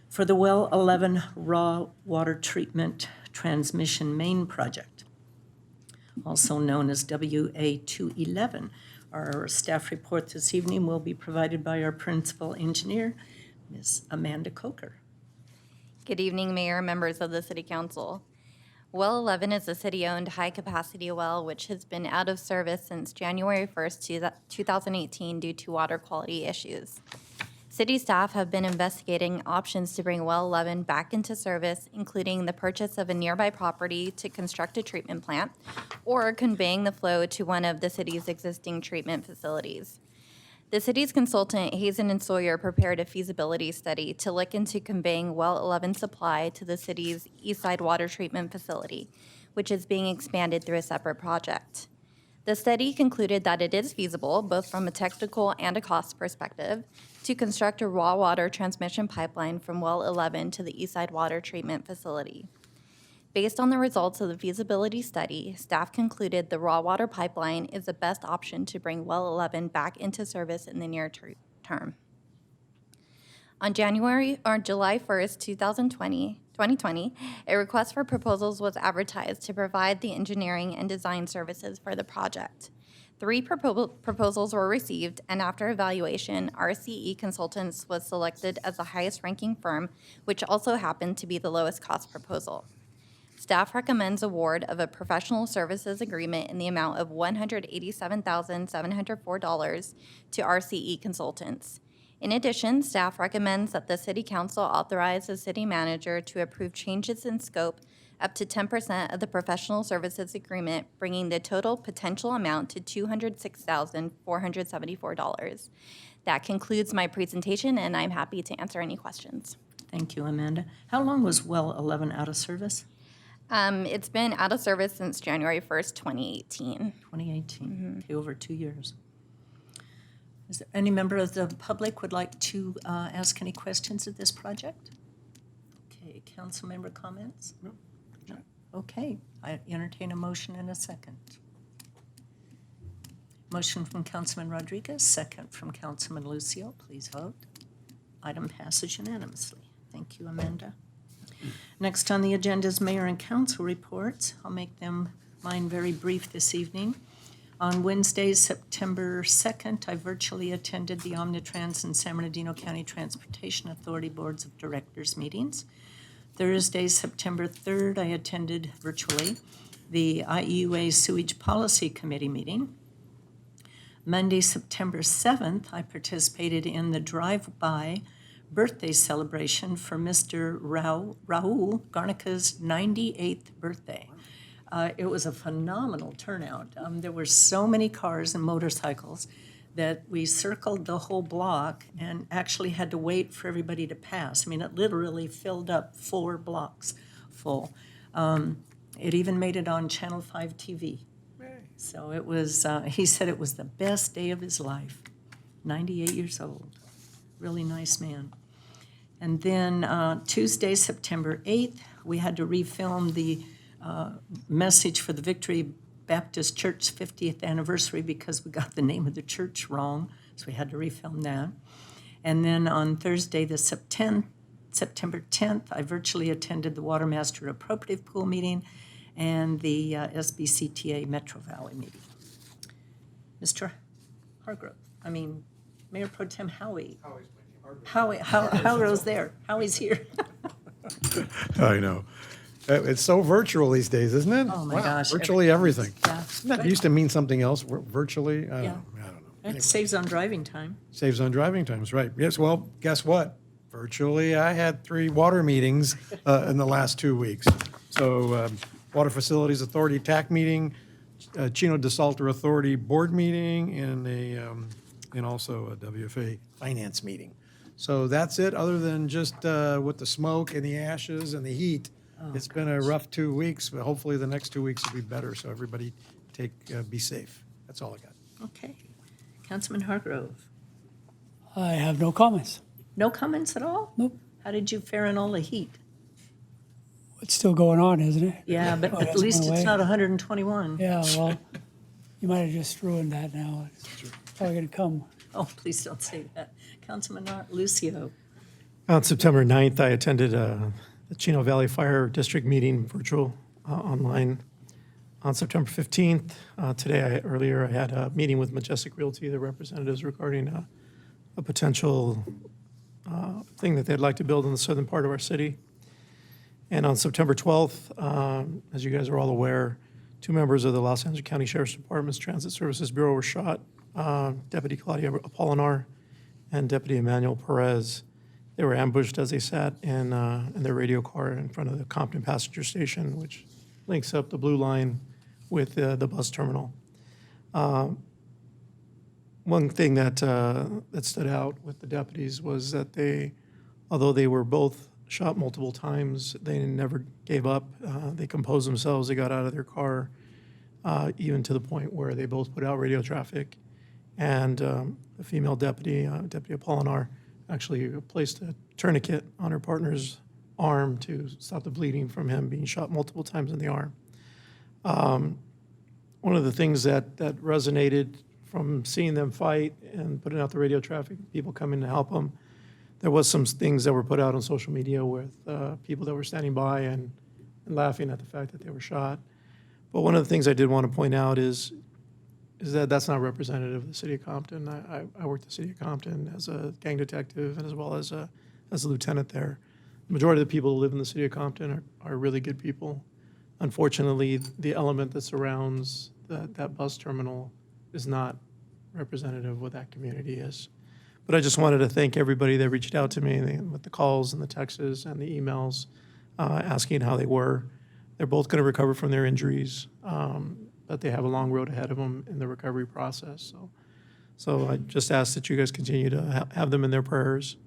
for the well 11 raw water treatment transmission main project, also known as WA211. Our staff report this evening will be provided by our principal engineer, Ms. Amanda Coker. Good evening, Mayor, members of the City Council. Well 11 is a city-owned high-capacity well which has been out of service since January 1st, 2018 due to water quality issues. City staff have been investigating options to bring well 11 back into service, including the purchase of a nearby property to construct a treatment plant or conveying the flow to one of the city's existing treatment facilities. The city's consultant, Hazen & Sawyer, prepared a feasibility study to look into conveying well 11 supply to the city's Eastside Water Treatment Facility, which is being expanded through a separate project. The study concluded that it is feasible, both from a technical and a cost perspective, to construct a raw water transmission pipeline from well 11 to the Eastside Water Treatment Facility. Based on the results of the feasibility study, staff concluded the raw water pipeline is the best option to bring well 11 back into service in the near term. On July 1st, 2020, a request for proposals was advertised to provide the engineering and design services for the project. 3 proposals were received, and after evaluation, RCE Consultants was selected as the highest-ranking firm, which also happened to be the lowest-cost proposal. Staff recommends award of a professional services agreement in the amount of $187,704 to RCE Consultants. In addition, staff recommends that the City Council authorize the city manager to approve changes in scope up to 10% of the professional services agreement, bringing the total potential amount to $206,474. That concludes my presentation, and I'm happy to answer any questions. Thank you, Amanda. How long was well 11 out of service? It's been out of service since January 1st, 2018. 2018, okay, over 2 years. Is there any member of the public would like to ask any questions of this project? Okay, council member comments? No. Okay, I entertain a motion in a second. Motion from Councilman Rodriguez, second from Councilman Lucio. Please vote. Item passes unanimously. Thank you, Amanda. Next on the agenda is mayor and council reports. I'll make mine very brief this evening. On Wednesday, September 2nd, I virtually attended the Omnitrans and San Bernardino County Transportation Authority Boards of Directors meetings. Thursday, September 3rd, I attended virtually the IEUA Sewage Policy Committee meeting. Monday, September 7th, I participated in the drive-by birthday celebration for Mr. Raul Garnica's 98th birthday. It was a phenomenal turnout. There were so many cars and motorcycles that we circled the whole block and actually had to wait for everybody to pass. I mean, it literally filled up 4 blocks full. It even made it on Channel 5 TV. So it was, he said it was the best day of his life. 98 years old. Really nice man. And then Tuesday, September 8th, we had to refilm the message for the Victory Baptist Church 50th anniversary because we got the name of the church wrong, so we had to refilm that. And then on Thursday, the September 10th, I virtually attended the Watermaster Appropriative Pool meeting and the SBCTA Metro Valley meeting. Mr. Mayor Pro Tem Howie. Howie's there. Howie's here. I know. It's so virtual these days, isn't it? Oh, my gosh. Virtually everything. Yeah. That used to mean something else, virtually. I Yeah. don't know. It saves on driving time. Saves on driving times, right. Yes, well, guess what? Virtually, I had 3 water meetings in the last 2 weeks. So Water Facilities Authority TAC meeting, Chino DeSalter Authority Board meeting, and also a WFA Finance meeting. So that's it, other than just with the smoke and the ashes and the heat. It's been a rough 2 weeks, but hopefully the next 2 weeks will be better, so everybody be safe. That's all I got. Okay. Councilman Hargrove. I have no comments. No comments at all? Nope. How did you fare in all the heat? It's still going on, isn't it? Yeah, but Oh, at that's least one it's way. not 121. Yeah, well, you might have just ruined that now. It's probably going to come. Oh, please don't say that. Councilman Lucio. On September 9th, I attended the Chino Valley Fire District meeting, virtual, online. On September 15th, earlier, I had a meeting with Majestic Realty, the representatives, regarding a potential thing that they'd like to build in the southern part of our city. And on September 12th, as you guys are all aware, 2 members of the Los Angeles County Sheriff's Department's Transit Services Bureau were shot, Deputy Claudia Apolinar and Deputy Emmanuel Perez. They were ambushed as they sat in their radio car in front of the Compton Passenger Station, which links up the Blue Line with the bus terminal. One thing that stood out with the deputies was that although they were both shot multiple times, they never gave up. They composed themselves. They got out of their car. even to the point where they both put out radio traffic. And the female deputy, Deputy Apolinar, actually placed a tourniquet on her partner's arm to stop the bleeding from him being shot multiple times in the arm. One of the things that resonated from seeing them fight and putting out the radio traffic, people coming to help them, there was some things that were put out on social media with people that were standing by and laughing at the fact that they were shot. But one of the things I did want to point out is that that's not representative of the city of Compton. I worked the city of Compton as a gang detective and as well as a lieutenant there. The majority of the people who live in the city of Compton are really good people. Unfortunately, the element that surrounds that bus terminal is not representative of what that community is. But I just wanted to thank everybody that reached out to me with the calls and the texts and the emails asking how they were. They're both going to recover from their injuries, but they have a long road ahead of them in the recovery process. So I just ask that you guys continue to have them in their prayers,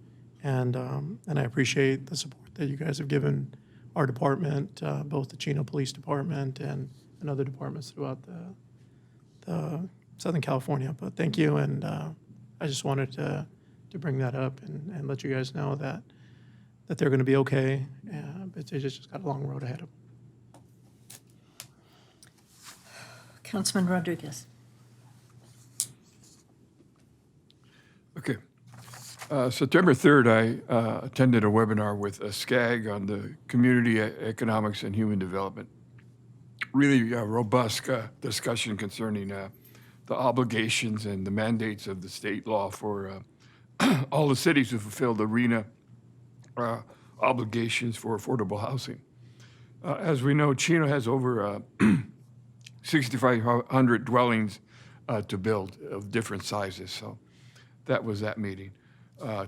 and I appreciate the support that you guys have given our department, both the Chino Police Department and other departments throughout the Southern California. But thank you, and I just wanted to bring that up and let you guys know that they're going to be okay, but they just got a long road ahead of them. Councilman Rodriguez. Okay. September 3rd, I attended a webinar with SCAG on the community economics and human development. Really robust discussion concerning the obligations and the mandates of the state law for all the cities to fulfill the RENA obligations for affordable housing. As we know, Chino has over 6,500 dwellings to build of different sizes. So that was that meeting.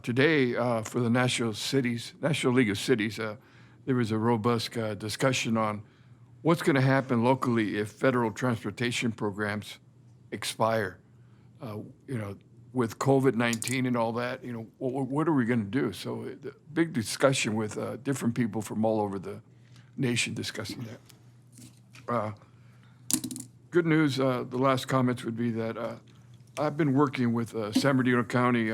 Today, for the National League of Cities, there was a robust discussion on what's going to happen locally if federal transportation programs expire. With COVID-19 and all that, what are we going to do? So the big discussion with different people from all over the nation discussing that. Good news, the last comments would be that I've been working with San Bernardino County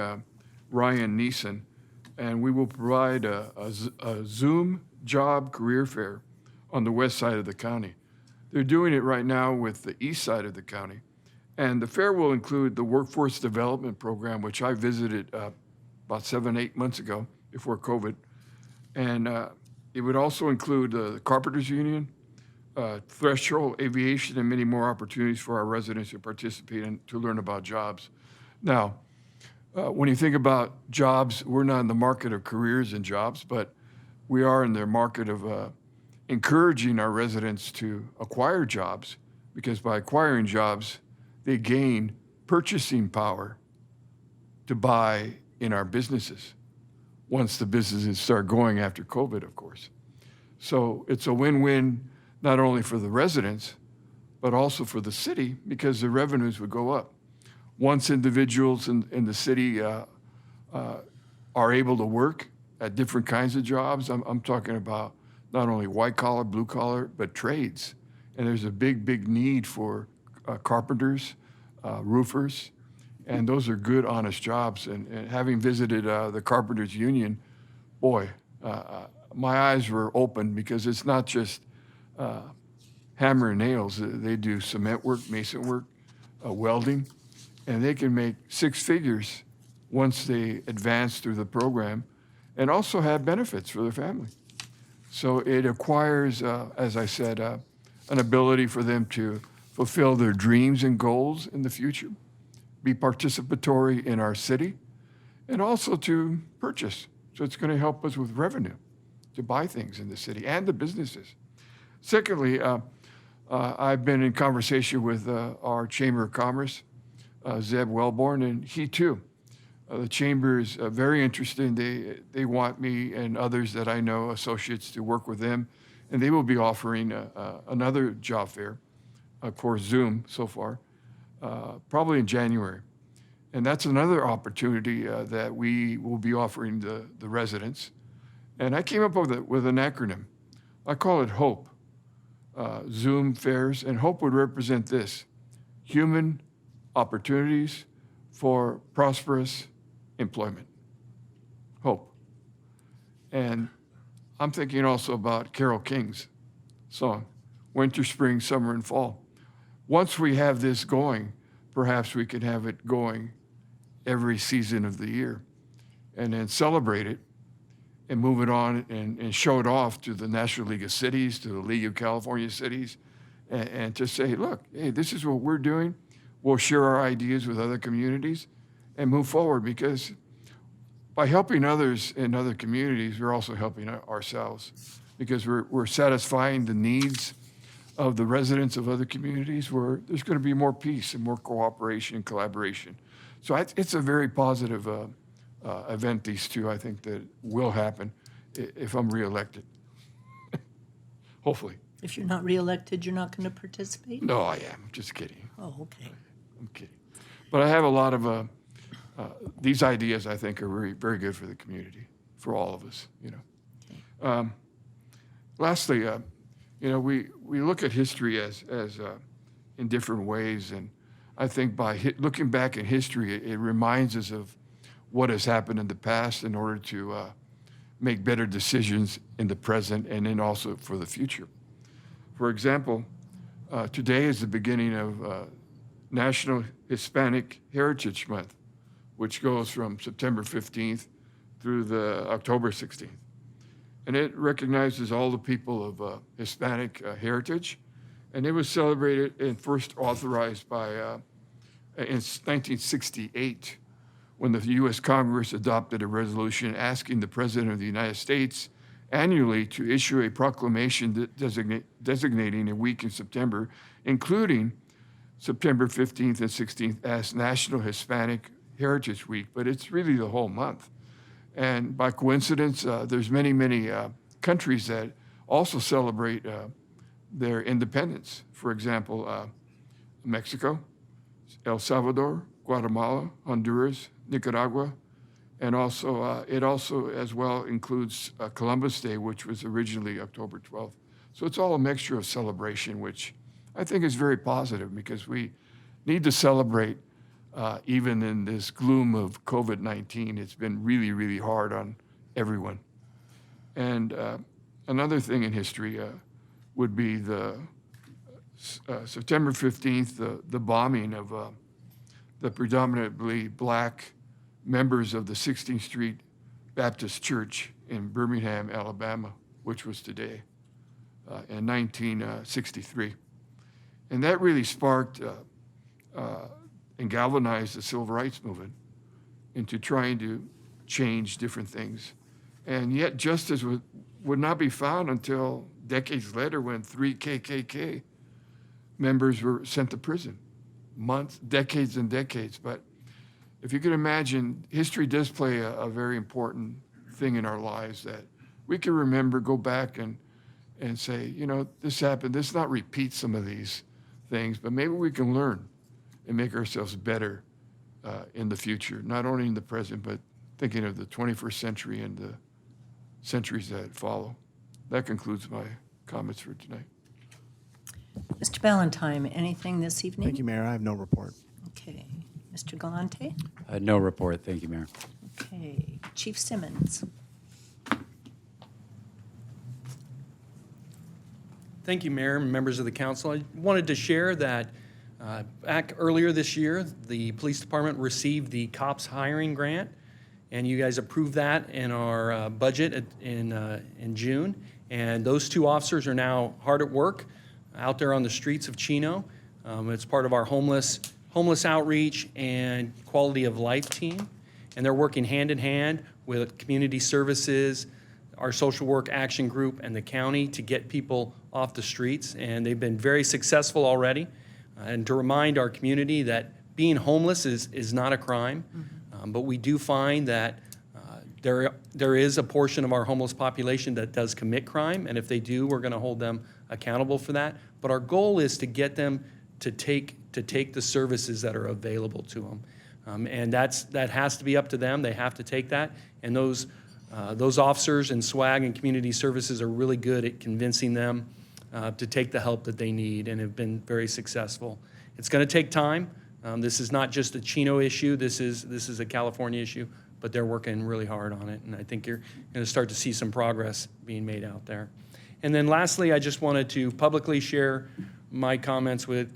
Ryan Neeson, and we will provide a Zoom job career fair on the west side of the county. They're doing it right now with the east side of the county. And the fair will include the workforce development program, which I visited about 7-8 months ago before COVID. And it would also include the Carpenters Union, Threshold Aviation, and many more opportunities for our residents to participate and to learn about jobs. Now, when you think about jobs, we're not in the market of careers and jobs, but we are in the market of encouraging our residents to acquire jobs, because by acquiring jobs, they gain purchasing power to buy in our businesses once the businesses start going after COVID, of course. So it's a win-win not only for the residents, but also for the city, because the revenues would go up. Once individuals in the city are able to work at different kinds of jobs, I'm talking about not only white collar, blue collar, but trades. And there's a big need for carpenters, roofers, and those are good, honest jobs. And having visited the Carpenters Union, boy, my eyes were open, because it's not just hammer and nails. They do cement work, mason work, welding, and they can make six figures once they advance through the program, and also have benefits for their family. So it acquires, as I said, an ability for them to fulfill their dreams and goals in the future, be participatory in our city, and also to purchase. So it's going to help us with revenue to buy things in the city and the businesses. Secondly, I've been in conversation with our Chamber of Commerce, Zeb Wellborn, and he too. The Chamber is very interested. They want me and others that I know, associates, to work with them, and they will be offering another job fair, of course, Zoom so far, probably in January. And that's another opportunity that we will be offering the residents. And I came up with an acronym. I call it HOPE. Zoom fairs, and HOPE would represent this: human opportunities for prosperous employment. HOPE. And I'm thinking also about Carole King's song, Winter, Spring, Summer, and Fall. Once we have this going, perhaps we can have it going every season of the year, and then celebrate it and move it on and show it off to the National League of Cities, to the League of California Cities, and to say, look, hey, this is what we're doing. We'll share our ideas with other communities and move forward, because by helping others in other communities, we're also helping ourselves, because we're satisfying the needs of the residents of other communities where there's going to be more peace and more cooperation and collaboration. So it's a very positive event, these two, I think, that will happen if I'm reelected. Hopefully. If you're not reelected, you're not going to participate? No, I am. Just kidding. Oh, okay. I'm kidding. But I have a lot of these ideas, I think, are very, very good for the community, for all of us, you know. Okay. Lastly, you know, we look at history as in different ways, and I think by looking back in history, it reminds us of what has happened in the past in order to make better decisions in the present and then also for the future. For example, today is the beginning of National Hispanic Heritage Month, which goes from September 15th through the October 16th. And it recognizes all the people of Hispanic heritage. And it was celebrated and first authorized by, in 1968, when the U.S. Congress adopted a resolution asking the President of the United States annually to issue a proclamation designating a week in September, including September 15th and 16th as National Hispanic Heritage Week, but it's really the whole month. And by coincidence, there's many countries that also celebrate their independence. For example, Mexico, El Salvador, Guatemala, Honduras, Nicaragua, and also it also as well includes Columbus Day, which was originally October 12th. So it's all a mixture of celebration, which I think is very positive, because we need to celebrate even in this gloom of COVID-19. It's been really, really hard on everyone. And another thing in history would be the September 15th, the bombing of the predominantly black members of the 16th Street Baptist Church in Birmingham, Alabama, which was today, in 1963. And that really sparked and galvanized the civil rights movement into trying to change different things. And yet justice would not be found until decades later, when 3 KKK members were sent to prison. Months, decades and decades. But if you could imagine, history does play a very important thing in our lives that we can remember, go back and say, you know, this happened. Let's not repeat some of these things, but maybe we can learn and make ourselves better in the future, not only in the present, but thinking of the 21st century and the centuries that follow. That concludes my comments for tonight. Mr. Ballantyne, anything this evening? Thank you, Mayor. I have no report. Okay. Mr. Galante? No report. Thank you, Mayor. Okay. Chief Simmons? Thank you, Mayor and members of the council. I wanted to share that back earlier this year, the police department received the COPS hiring grant, and you guys approved that in our budget in June. And those two officers are now hard at work out there on the streets of Chino. It's part of our homeless outreach and quality of life team. And they're working hand in hand with community services, our social work action group, and the county to get people off the streets. And they've been very successful already. And to remind our community that being homeless is not a crime, but we do find that there is a portion of our homeless population that does commit crime, and if they do, we're going to hold them accountable for that. But our goal is to get them to take the services that are available to them, and that has to be up to them. They have to take that, and those officers in SWAG and community services are really good at convincing them to take the help that they need and have been very successful. It's going to take time. This is not just a Chino issue. This is a California issue, but they're working really hard on it, and I think you're going to start to see some progress being made out there. And then lastly, I just wanted to publicly share my comments with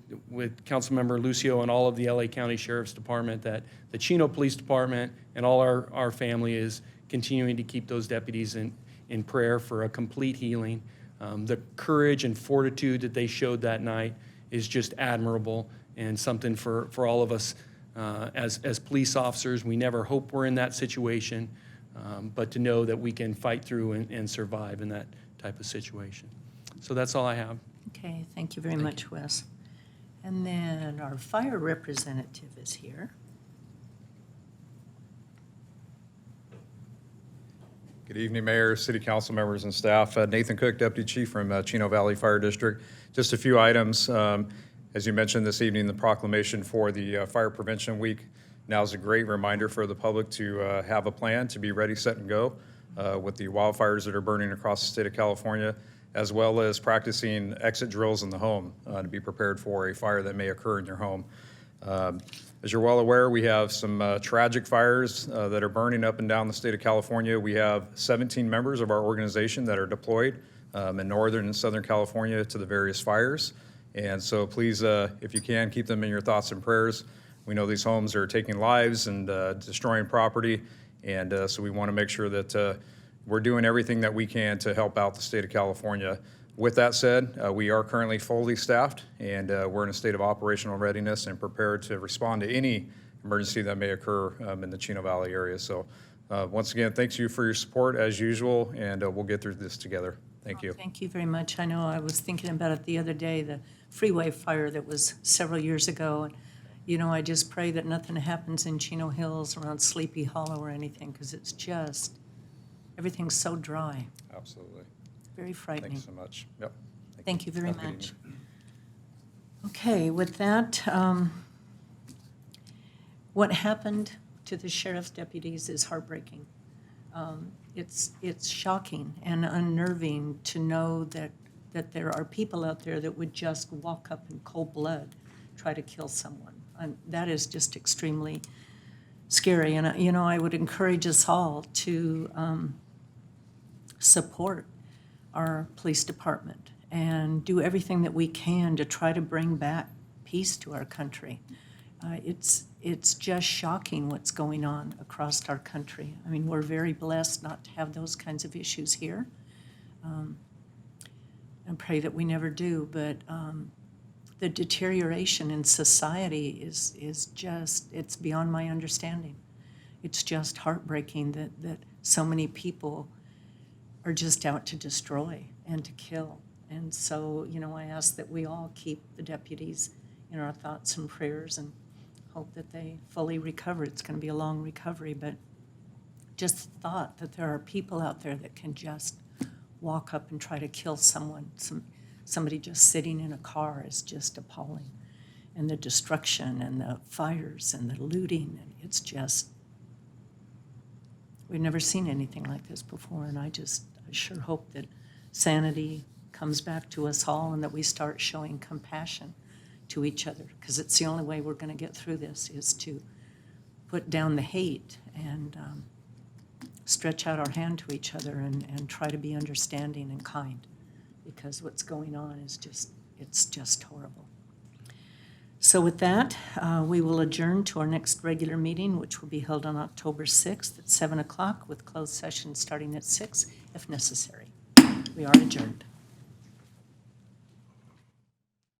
Councilmember Lucio and all of the LA County Sheriff's Department that the Chino Police Department and all our family is continuing to keep those deputies in prayer for a complete healing. The courage and fortitude that they showed that night is just admirable and something for all of us as police officers. We never hope we're in that situation, but to know that we can fight through and survive in that type of situation. So that's all I have. Okay, thank you very much, Wes. And then our fire representative is here. Good evening, Mayor, City Council members, and staff. Nathan Cook, Deputy Chief from Chino Valley Fire District. Just a few items. As you mentioned this evening, the proclamation for the Fire Prevention Week. Now is a great reminder for the public to have a plan to be ready, set, and go with the wildfires that are burning across the state of California, as well as practicing exit drills in the home to be prepared for a fire that may occur in your home. As you're well aware, we have some tragic fires that are burning up and down the state of California. We have 17 members of our organization that are deployed in Northern and Southern California to the various fires. And so please, if you can, keep them in your thoughts and prayers. We know these homes are taking lives and destroying property. And so we want to make sure that we're doing everything that we can to help out the state of California. With that said, we are currently fully staffed, and we're in a state of operational readiness and prepared to respond to any emergency that may occur in the Chino Valley area. So once again, thanks you for your support as usual, and we'll get through this together. Thank you. Thank you very much. I know I was thinking about it the other day, the freeway fire that was several years ago. And, you know, I just pray that nothing happens in Chino Hills around Sleepy Hollow or anything, because it's just, everything's so dry. Absolutely. Very frightening. Thanks so much. Yep. Thank you very Have a good much. evening. Okay, with that, what happened to the sheriff's deputies is heartbreaking. It's shocking and unnerving to know that there are people out there that would just walk up in cold blood, try to kill someone. And that is just extremely scary. And, you know, I would encourage us all to support our police department and do everything that we can to try to bring back peace to our country. It's just shocking what's going on across our country. I mean, we're very blessed not to have those kinds of issues here. And pray that we never do, but the deterioration in society is just, it's beyond my understanding. It's just heartbreaking that so many people are just out to destroy and to kill. And so, you know, I ask that we all keep the deputies in our thoughts and prayers and hope that they fully recover. It's going to be a long recovery, but just the thought that there are people out there that can just walk up and try to kill someone, somebody just sitting in a car, is just appalling. And the destruction and the fires and the looting, and it's just, we've never seen anything like this before, and I sure hope that sanity comes back to us all and that we start showing compassion to each other, because it's the only way we're going to get through this, is to put down the hate and stretch out our hand to each other and try to be understanding and kind, because what's going on is it's just horrible. So with that, we will adjourn to our next regular meeting, which will be held on October 6th at 7 o'clock with closed session starting at 6 if necessary. We are adjourned.